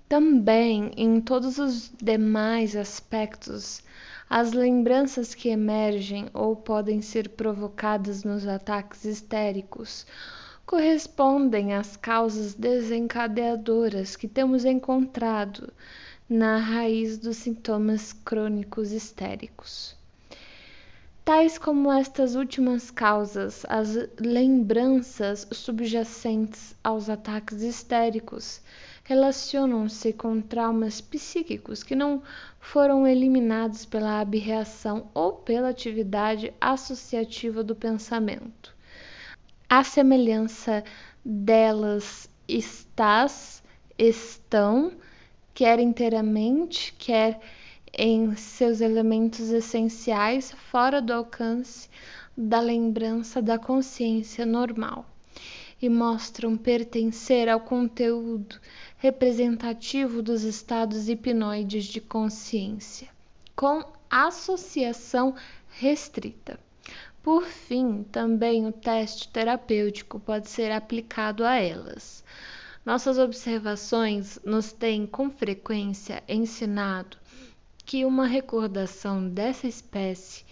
Também, em todos os demais aspectos, as lembranças que emergem ou podem ser provocadas nos ataques histéricos correspondem às causas desencadeadoras que temos encontrado na raiz dos sintomas crônicos histéricos. Tais como estas últimas causas, as lembranças subjacentes aos ataques histéricos relacionam-se com traumas psíquicos que não foram eliminados pela abreação ou pela atividade associativa do pensamento. A semelhança delas estão, quer inteiramente, quer em seus elementos essenciais, fora do alcance da lembrança da consciência normal, e mostram pertencer ao conteúdo representativo dos estados hipnoides de consciência, com associação restrita. Por fim, também o teste terapêutico pode ser aplicado a elas. Nossas observações nos têm com frequência ensinado que uma recordação dessa espécie,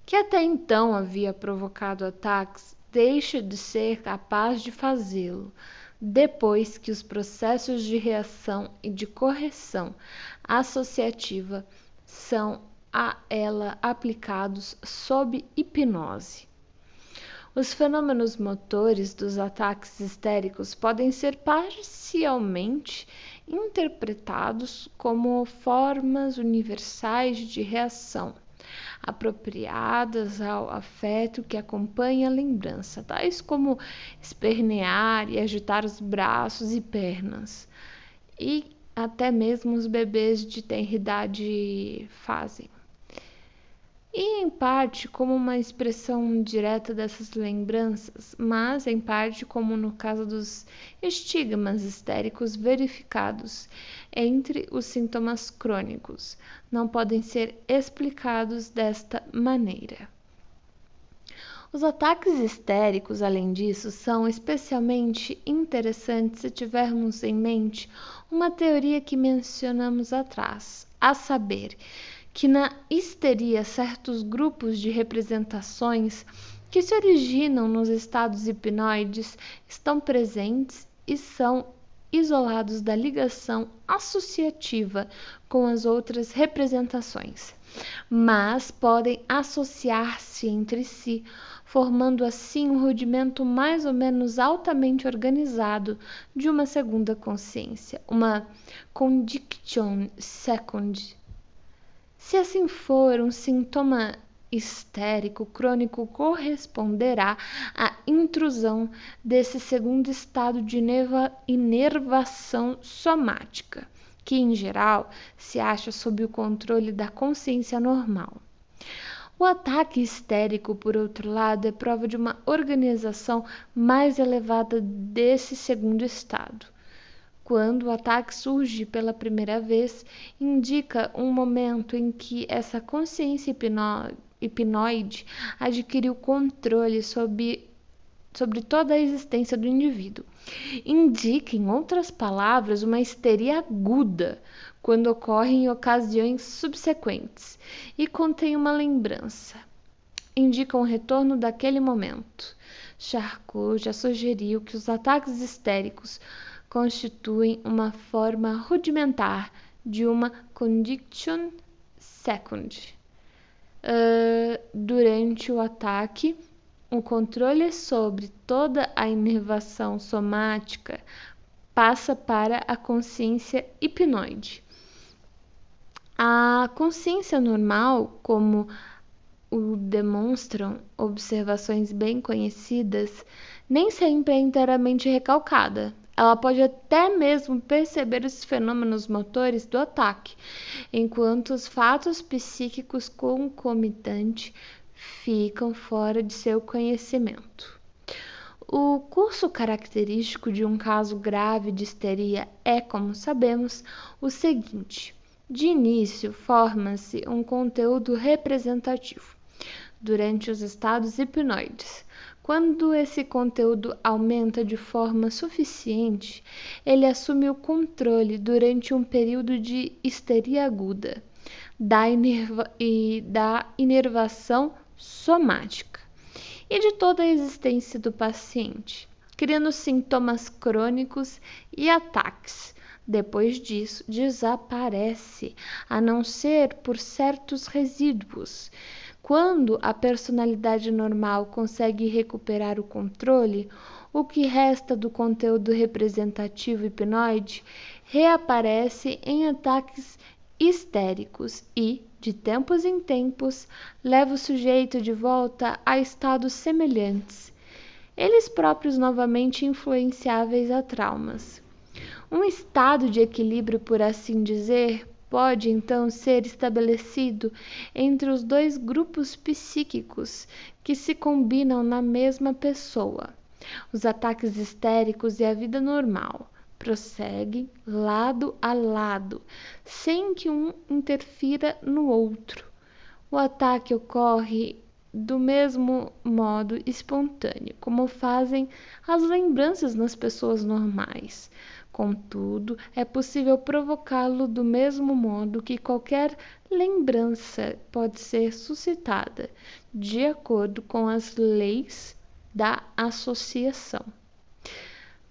que até então havia provocado ataques, deixa de ser capaz de fazê-lo depois que os processos de reação e de correção associativa são a ela aplicados sob hipnose. Os fenômenos motores dos ataques histéricos podem ser parcialmente interpretados como formas universais de reação, apropriadas ao afeto que acompanha a lembrança, tais como espernear e agitar os braços e pernas, e até mesmo os bebês de tenridade fazem. E em parte como uma expressão direta dessas lembranças, mas em parte como no caso dos estigmas histéricos verificados entre os sintomas crônicos, não podem ser explicados desta maneira. Os ataques histéricos, além disso, são especialmente interessantes se tivermos em mente uma teoria que mencionamos atrás, a saber, que na histeria certos grupos de representações que se originam nos estados hipnoides estão presentes e são isolados da ligação associativa com as outras representações, mas podem associar-se entre si, formando assim um rudimento mais ou menos altamente organizado de uma segunda consciência, uma condiction second. Se assim for, um sintoma histérico crônico corresponderá à intrusão desse segundo estado de inervação somática, que em geral se acha sob o controle da consciência normal. O ataque histérico, por outro lado, é prova de uma organização mais elevada desse segundo estado. Quando o ataque surge pela primeira vez, indica um momento em que essa consciência hipnoide adquiriu controle sobre toda a existência do indivíduo. Indica, em outras palavras, uma histeria aguda, quando ocorre em ocasiões subsequentes, e contém uma lembrança. Indica um retorno daquele momento. Charcot já sugeriu que os ataques histéricos constituem uma forma rudimentar de uma condiction second. Durante o ataque, o controle sobre toda a inervação somática passa para a consciência hipnoide. A consciência normal, como o demonstram observações bem conhecidas, nem sempre é inteiramente recalcada. Ela pode até mesmo perceber os fenômenos motores do ataque, enquanto os fatos psíquicos concomitantes ficam fora de seu conhecimento. O curso característico de um caso grave de histeria é, como sabemos, o seguinte: de início, forma-se um conteúdo representativo durante os estados hipnoides, Quando esse conteúdo aumenta de forma suficiente, ele assume o controle durante um período de histeria aguda da inervação somática e de toda a existência do paciente, criando sintomas crônicos e ataques. Depois disso, desaparece, a não ser por certos resíduos. Quando a personalidade normal consegue recuperar o controle, o que resta do conteúdo representativo hipnoide reaparece em ataques histéricos e, de tempos em tempos, leva o sujeito de volta a estados semelhantes, eles próprios novamente influenciáveis a traumas. Um estado de equilíbrio, por assim dizer, pode então ser estabelecido entre os dois grupos psíquicos que se combinam na mesma pessoa. Os ataques histéricos e a vida normal prosseguem lado a lado, sem que um interfira no outro. O ataque ocorre do mesmo modo espontâneo, como fazem as lembranças nas pessoas normais. Contudo, é possível provocá-lo do mesmo modo que qualquer lembrança pode ser suscitada, de acordo com as leis da associação.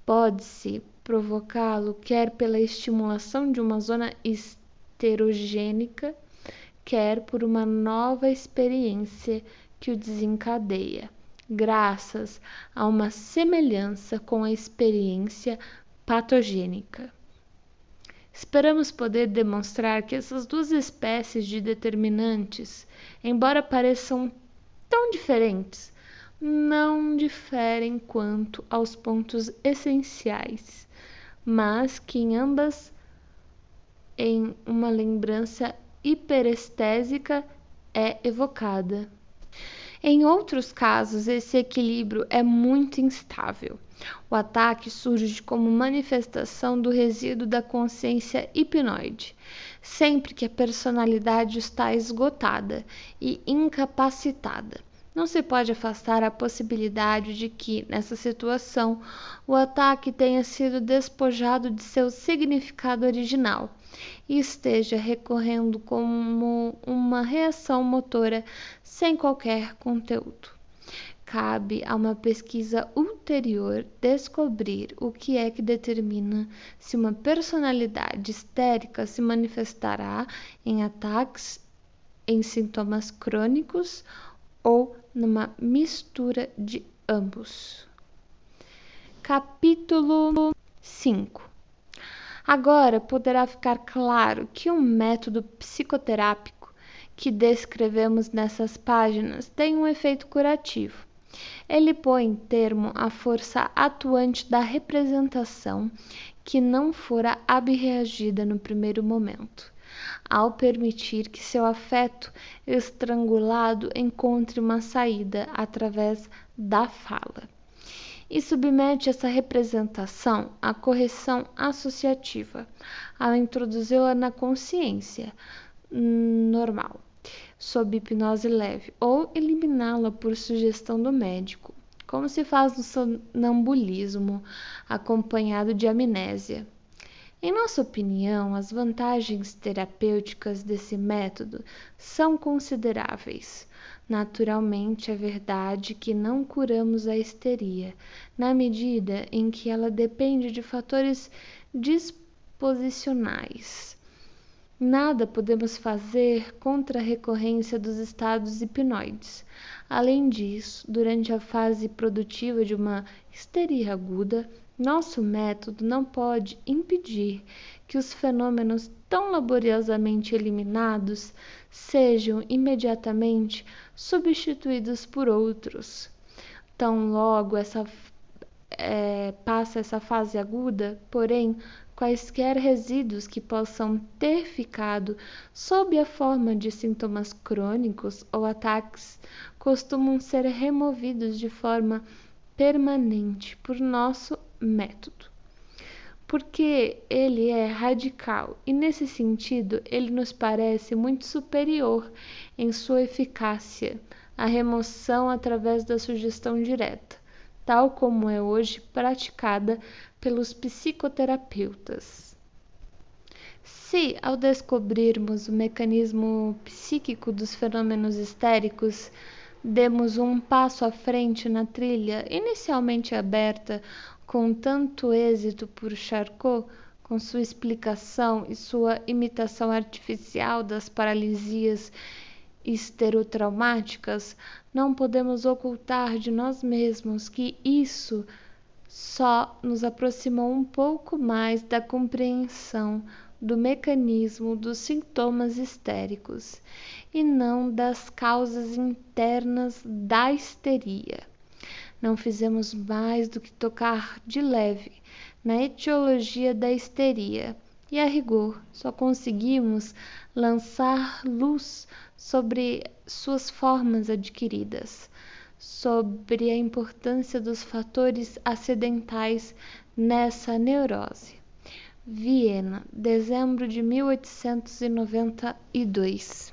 Pode-se provocá-lo quer pela estimulação de uma zona esterogênica, quer por uma nova experiência que o desencadeia, graças a uma semelhança com a experiência patogênica. Esperamos poder demonstrar que essas duas espécies de determinantes, embora pareçam tão diferentes, não diferem quanto aos pontos essenciais, mas que em ambas em uma lembrança hiperestésica é evocada. Em outros casos, esse equilíbrio é muito instável. O ataque surge como manifestação do resíduo da consciência hipnoide, sempre que a personalidade está esgotada e incapacitada. Não se pode afastar a possibilidade de que, nessa situação, o ataque tenha sido despojado de seu significado original e esteja recorrendo como uma reação motora sem qualquer conteúdo. Cabe a uma pesquisa ulterior descobrir o que é que determina se uma personalidade histérica se manifestará em ataques, em sintomas crônicos ou numa mistura de ambos. Capítulo 5. Agora poderá ficar claro que um método psicoterápico que descrevemos nessas páginas tem um efeito curativo. Ele põe termo à força atuante da representação que não fora abreagida no primeiro momento, ao permitir que seu afeto estrangulado encontre uma saída através da fala. E submete essa representação à correção associativa, ao introduzi-la na consciência normal, sob hipnose leve, ou eliminá-la por sugestão do médico, como se faz no sonambulismo, acompanhado de amnésia. Em nossa opinião, as vantagens terapêuticas desse método são consideráveis. Naturalmente, é verdade que não curamos a histeria, na medida em que ela depende de fatores disposicionais. Nada podemos fazer contra a recorrência dos estados hipnoides. Além disso, durante a fase produtiva de uma histeria aguda, nosso método não pode impedir que os fenômenos tão laboriosamente eliminados sejam imediatamente substituídos por outros. Tão logo passa essa fase aguda, porém, quaisquer resíduos que possam ter ficado sob a forma de sintomas crônicos ou ataques costumam ser removidos de forma permanente por nosso método, porque ele é radical e, nesse sentido, ele nos parece muito superior em sua eficácia a remoção através da sugestão direta, tal como é hoje praticada pelos psicoterapeutas. Se, ao descobrirmos o mecanismo psíquico dos fenômenos histéricos, demos um passo à frente na trilha inicialmente aberta com tanto êxito por Charcot, com sua explicação e sua imitação artificial das paralisias histerotraumáticas, não podemos ocultar de nós mesmos que isso só nos aproximou um pouco mais da compreensão do mecanismo dos sintomas histéricos e não das causas internas da histeria. Não fizemos mais do que tocar de leve na etiologia da histeria e, a rigor, só conseguimos lançar luz sobre suas formas adquiridas, sobre a importância dos fatores acidentais nessa neurose. Viena, dezembro de 1892.